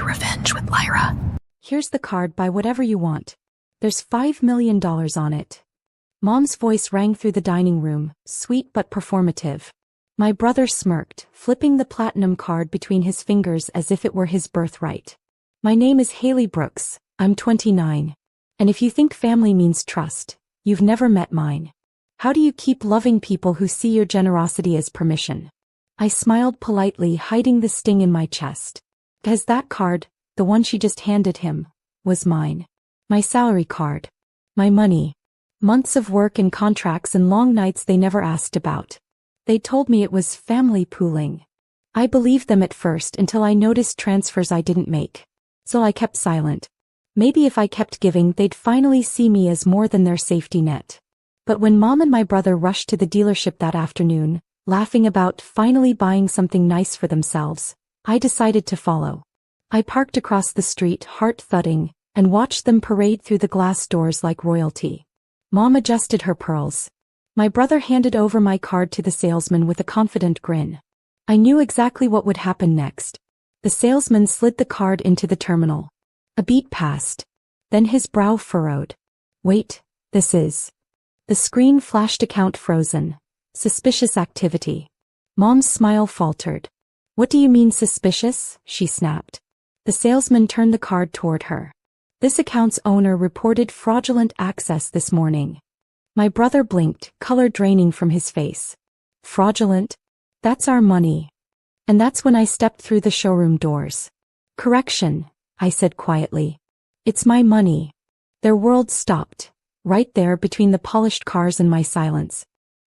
revenge with Lyra. Here's the card, buy whatever you want. There's $5 million on it. Mom's voice rang through the dining room, sweet but performative. My brother smirked, flipping the platinum card between his fingers as if it were his birthright. My name is Haley Brooks, I'm 29. And if you think family means trust, you've never met mine. How do you keep loving people who see your generosity as permission? I smiled politely, hiding the sting in my chest. Because that card, the one she just handed him, was mine. My salary card. My money. Months of work and contracts and long nights they never asked about. They told me it was family pooling. I believed them at first until I noticed transfers I didn't make. So I kept silent. Maybe if I kept giving they'd finally see me as more than their safety net. But when Mom and my brother rushed to the dealership that afternoon, laughing about finally buying something nice for themselves, I decided to follow. I parked across the street, heart thudding, and watched them parade through the glass doors like royalty. Mom adjusted her pearls. My brother handed over my card to the salesman with a confident grin. I knew exactly what would happen next. The salesman slid the card into the terminal. A beat passed. Then his brow furrowed. Wait, this is... The screen flashed account frozen. Suspicious activity. Mom's smile faltered. What do you mean suspicious? She snapped. The salesman turned the card toward her. This account's owner reported fraudulent access this morning. My brother blinked, color draining from his face. Fraudulent? That's our money. And that's when I stepped through the showroom doors. Correction, I said quietly. It's my money. Their world stopped, right there between the polished cars and my silence.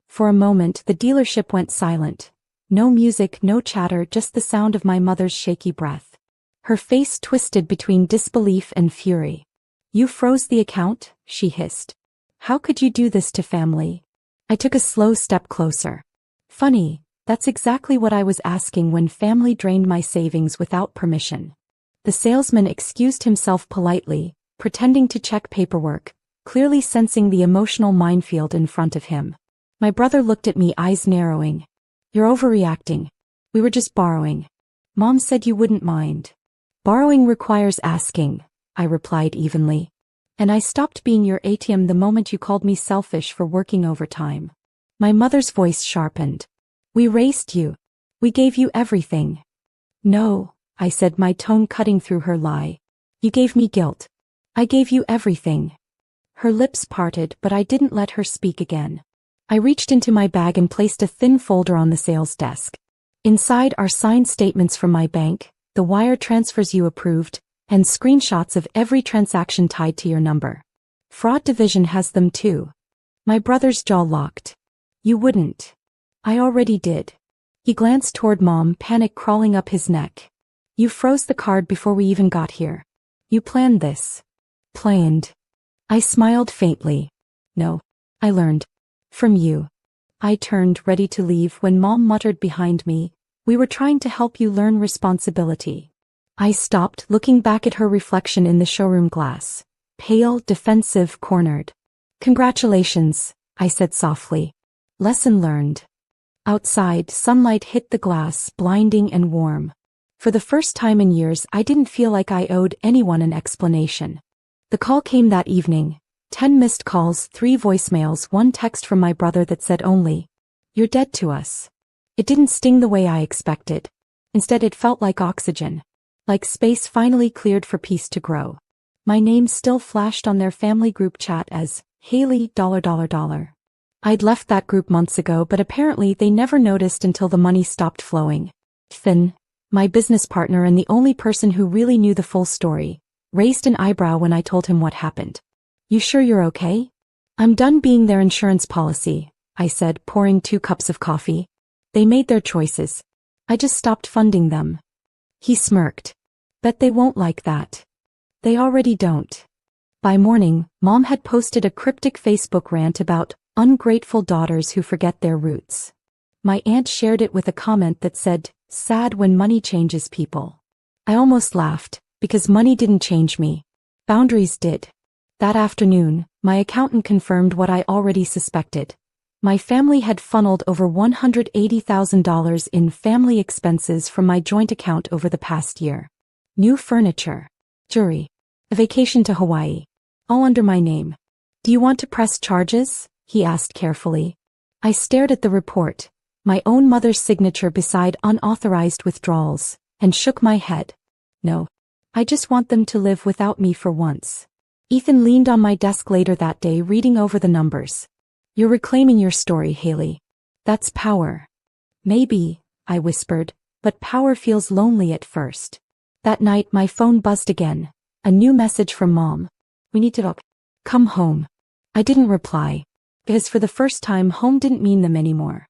For a moment the dealership went silent. No music, no chatter, just the sound of my mother's shaky breath. Her face twisted between disbelief and fury. You froze the account? She hissed. How could you do this to family? I took a slow step closer. Funny, that's exactly what I was asking when family drained my savings without permission. The salesman excused himself politely, pretending to check paperwork, clearly sensing the emotional minefield in front of him. My brother looked at me, eyes narrowing. You're overreacting. We were just borrowing. Mom said you wouldn't mind. Borrowing requires asking, I replied evenly. And I stopped being your ATM the moment you called me selfish for working overtime. My mother's voice sharpened. We raised you. We gave you everything. No, I said, my tone cutting through her lie. You gave me guilt. I gave you everything. Her lips parted, but I didn't let her speak again. I reached into my bag and placed a thin folder on the sales desk. Inside are signed statements from my bank, the wire transfers you approved, and screenshots of every transaction tied to your number. Fraud division has them too. My brother's jaw locked. You wouldn't. I already did. He glanced toward Mom, panic crawling up his neck. You froze the card before we even got here. You planned this. Planned. I smiled faintly. No. I learned. From you. I turned, ready to leave, when Mom muttered behind me, we were trying to help you learn responsibility. I stopped, looking back at her reflection in the showroom glass. Pale, defensive, cornered. Congratulations, I said softly. Lesson learned. Outside, sunlight hit the glass, blinding and warm. For the first time in years, I didn't feel like I owed anyone an explanation. The call came that evening. 10 missed calls, 3 voicemails, 1 text from my brother that said only, "You're dead to us." It didn't sting the way I expected. Instead, it felt like oxygen. Like space finally cleared for peace to grow. My name still flashed on their family group chat as Haley $. I'd left that group months ago, but apparently they never noticed until the money stopped flowing. Finn, my business partner and the only person who really knew the full story, raised an eyebrow when I told him what happened. You sure you're okay? I'm done being their insurance policy, I said, pouring 2 cups of coffee. They made their choices. I just stopped funding them. He smirked. Bet they won't like that. They already don't. By morning, Mom had posted a cryptic Facebook rant about ungrateful daughters who forget their roots. My aunt shared it with a comment that said, sad when money changes people. I almost laughed, because money didn't change me. Boundaries did. That afternoon, my accountant confirmed what I already suspected. My family had funneled over $180,000 in family expenses from my joint account over the past year. New furniture. Jewelry. A vacation to Hawaii. All under my name. Do you want to press charges? He asked carefully. I stared at the report, my own mother's signature beside unauthorized withdrawals, and shook my head. No. I just want them to live without me for once. Ethan leaned on my desk later that day reading over the numbers. You're reclaiming your story, Haley. That's power. Maybe, I whispered, but power feels lonely at first. That night my phone buzzed again. A new message from Mom. We need to talk. Come home. I didn't reply, because for the first time home didn't mean them anymore.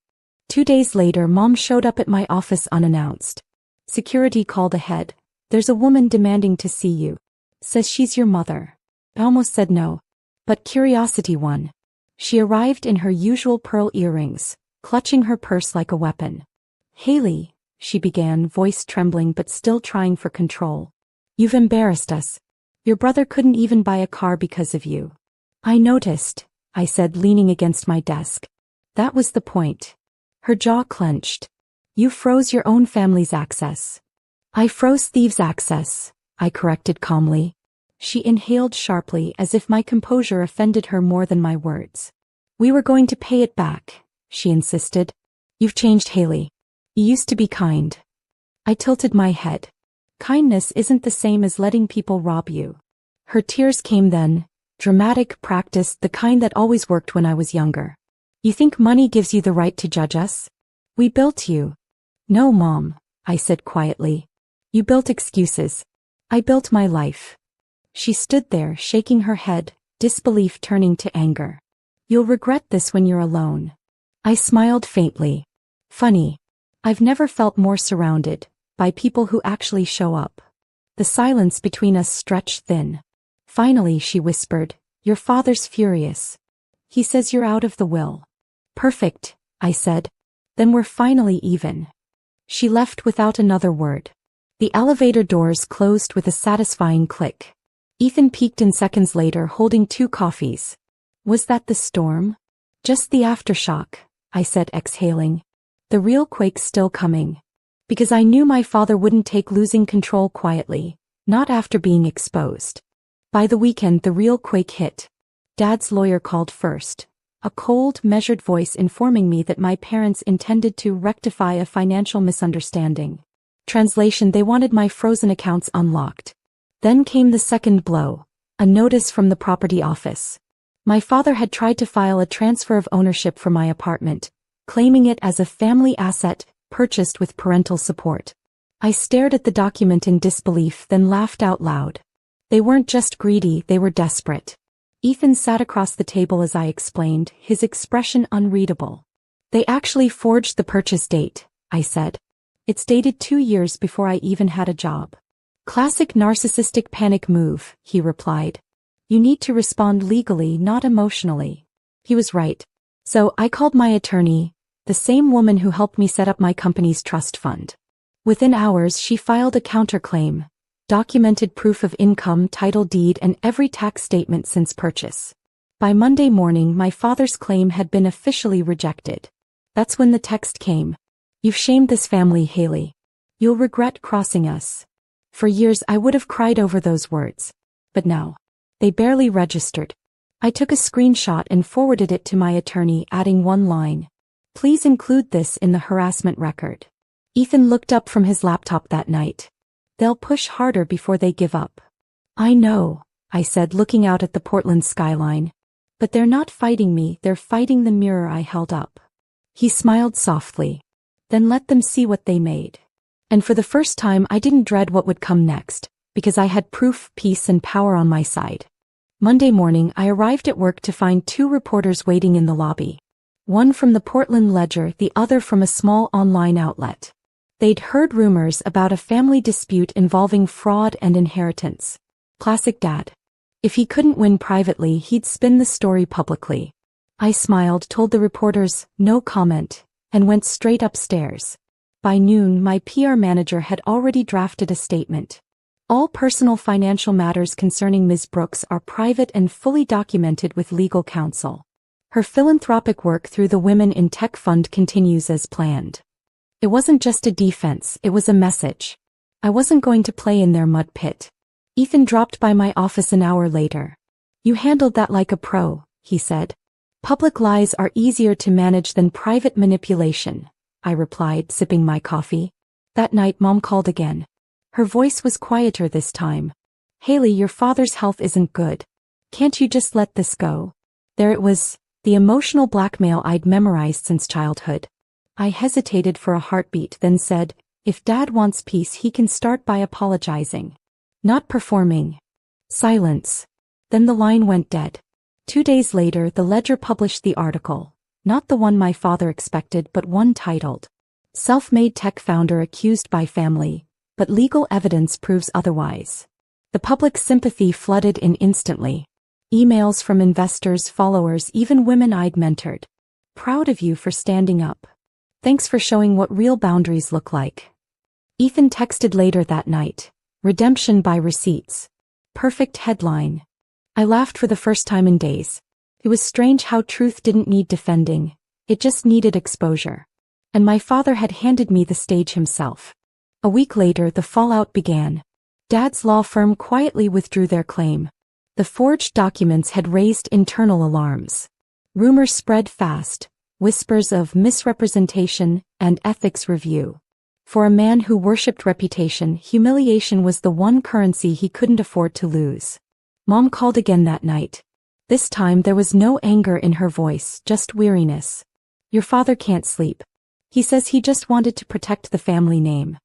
2 days later Mom showed up at my office unannounced. Security called ahead. There's a woman demanding to see you. Says she's your mother. I almost said no. But curiosity won. She arrived in her usual pearl earrings, clutching her purse like a weapon. Haley, she began, voice trembling but still trying for control. You've embarrassed us. Your brother couldn't even buy a car because of you. I noticed, I said, leaning against my desk. That was the point. Her jaw clenched. You froze your own family's access. I froze thieves' access, I corrected calmly. She inhaled sharply as if my composure offended her more than my words. We were going to pay it back, she insisted. You've changed, Haley. You used to be kind. I tilted my head. Kindness isn't the same as letting people rob you. Her tears came then, dramatic, practiced, the kind that always worked when I was younger. You think money gives you the right to judge us? We built you. No, Mom, I said quietly. You built excuses. I built my life. She stood there, shaking her head, disbelief turning to anger. You'll regret this when you're alone. I smiled faintly. Funny. I've never felt more surrounded by people who actually show up. The silence between us stretched thin. Finally, she whispered, your father's furious. He says you're out of the will. Perfect, I said. Then we're finally even. She left without another word. The elevator doors closed with a satisfying click. Ethan peeked in seconds later holding 2 coffees. Was that the storm? Just the aftershock, I said, exhaling. The real quake's still coming. Because I knew my father wouldn't take losing control quietly, not after being exposed. By the weekend the real quake hit. Dad's lawyer called first. A cold, measured voice informing me that my parents intended to rectify a financial misunderstanding. Translation: they wanted my frozen accounts unlocked. Then came the second blow, a notice from the property office. My father had tried to file a transfer of ownership for my apartment, claiming it as a family asset, purchased with parental support. I stared at the document in disbelief, then laughed out loud. They weren't just greedy, they were desperate. Ethan sat across the table as I explained, his expression unreadable. They actually forged the purchase date, I said. It's dated 2 years before I even had a job. Classic narcissistic panic move, he replied. You need to respond legally, not emotionally. He was right. So I called my attorney, the same woman who helped me set up my company's trust fund. Within hours she filed a counterclaim, documented proof of income, title deed, and every tax statement since purchase. By Monday morning my father's claim had been officially rejected. That's when the text came. You've shamed this family, Haley. You'll regret crossing us. For years I would have cried over those words. But now, they barely registered. I took a screenshot and forwarded it to my attorney, adding one line. Please include this in the harassment record. Ethan looked up from his laptop that night. They'll push harder before they give up. I know, I said, looking out at the Portland skyline. But they're not fighting me, they're fighting the mirror I held up. He smiled softly. Then let them see what they made. And for the first time I didn't dread what would come next, because I had proof, peace, and power on my side. Monday morning I arrived at work to find 2 reporters waiting in the lobby. One from the Portland Ledger, the other from a small online outlet. They'd heard rumors about a family dispute involving fraud and inheritance. Classic dad. If he couldn't win privately, he'd spin the story publicly. I smiled, told the reporters, no comment, and went straight upstairs. By noon, my PR manager had already drafted a statement. All personal financial matters concerning Ms. Brooks are private and fully documented with legal counsel. Her philanthropic work through the Women in Tech Fund continues as planned. It wasn't just a defense, it was a message. I wasn't going to play in their mud pit. Ethan dropped by my office an hour later. You handled that like a pro, he said. Public lies are easier to manage than private manipulation, I replied, sipping my coffee. That night Mom called again. Her voice was quieter this time. Haley, your father's health isn't good. Can't you just let this go? There it was, the emotional blackmail I'd memorized since childhood. I hesitated for a heartbeat, then said, if Dad wants peace, he can start by apologizing. Not performing. Silence. Then the line went dead. 2 days later, the Ledger published the article. Not the one my father expected, but one titled, Self-Made Tech Founder Accused by Family, but Legal Evidence Proves Otherwise. The public's sympathy flooded in instantly. Emails from investors, followers, even women I'd mentored. Proud of you for standing up. Thanks for showing what real boundaries look like. Ethan texted later that night. Redemption by receipts. Perfect headline. I laughed for the first time in days. It was strange how truth didn't need defending. It just needed exposure. And my father had handed me the stage himself. A week later, the fallout began. Dad's law firm quietly withdrew their claim. The forged documents had raised internal alarms. Rumors spread fast, whispers of misrepresentation and ethics review. For a man who worshipped reputation, humiliation was the one currency he couldn't afford to lose. Mom called again that night. This time there was no anger in her voice, just weariness. Your father can't sleep. He says he just wanted to protect the family name.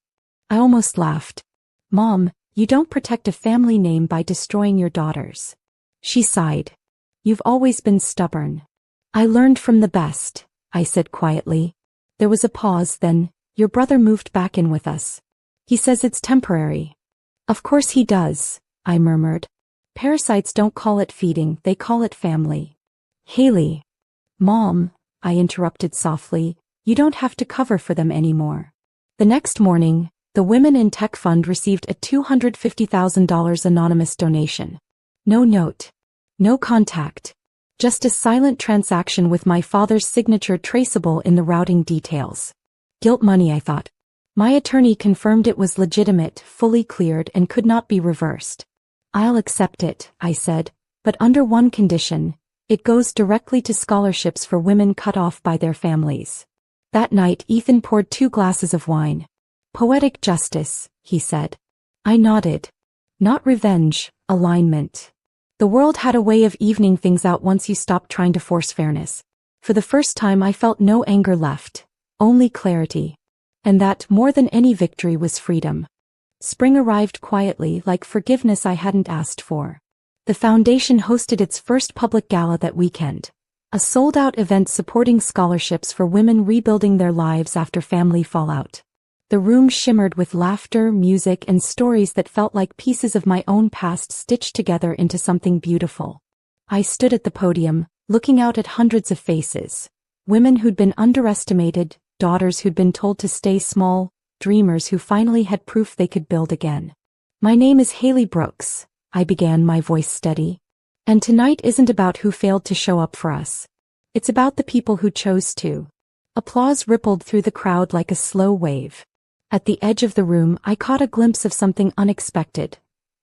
I almost laughed. Mom, you don't protect a family name by destroying your daughters. She sighed. You've always been stubborn. I learned from the best, I said quietly. There was a pause, then, your brother moved back in with us. He says it's temporary. Of course he does, I murmured. Parasites don't call it feeding, they call it family. Haley. Mom, I interrupted softly, you don't have to cover for them anymore. The next morning, the Women in Tech Fund received a $250,000 anonymous donation. No note. No contact. Just a silent transaction with my father's signature traceable in the routing details. Guilt money, I thought. My attorney confirmed it was legitimate, fully cleared, and could not be reversed. I'll accept it, I said, but under one condition. It goes directly to scholarships for women cut off by their families. That night Ethan poured 2 glasses of wine. Poetic justice, he said. I nodded. Not revenge, alignment. The world had a way of evening things out once you stopped trying to force fairness. For the first time I felt no anger left, only clarity. And that, more than any victory, was freedom. Spring arrived quietly, like forgiveness I hadn't asked for. The foundation hosted its first public gala that weekend. A sold-out event supporting scholarships for women rebuilding their lives after family fallout. The room shimmered with laughter, music, and stories that felt like pieces of my own past stitched together into something beautiful. I stood at the podium, looking out at hundreds of faces. Women who'd been underestimated, daughters who'd been told to stay small, dreamers who finally had proof they could build again. My name is Haley Brooks, I began, my voice steady. And tonight isn't about who failed to show up for us. It's about the people who chose to. Applause rippled through the crowd like a slow wave. At the edge of the room I caught a glimpse of something unexpected.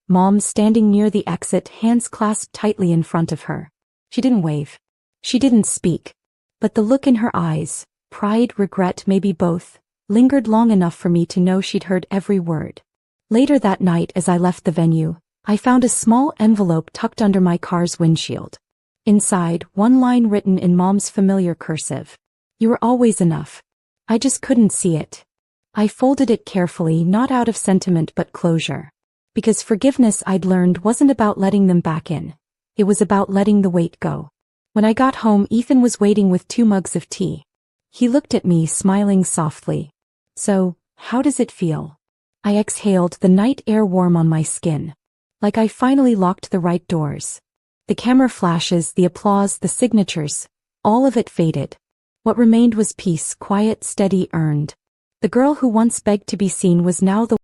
Mom standing near the exit, hands clasped tightly in front of her. She didn't wave. She didn't speak. But the look in her eyes, pride, regret, maybe both, lingered long enough for me to know she'd heard every word. Later that night as I left the venue, I found a small envelope tucked under my car's windshield. Inside, one line written in Mom's familiar cursive. You were always enough. I just couldn't see it. I folded it carefully, not out of sentiment but closure. Because forgiveness, I'd learned, wasn't about letting them back in. It was about letting the weight go. When I got home, Ethan was waiting with 2 mugs of tea. He looked at me, smiling softly. So, how does it feel? I exhaled, the night air warm on my skin. Like I finally locked the right doors. The camera flashes, the applause, the signatures, all of it faded. What remained was peace, quiet, steady, earned. The girl who once begged to be seen was now the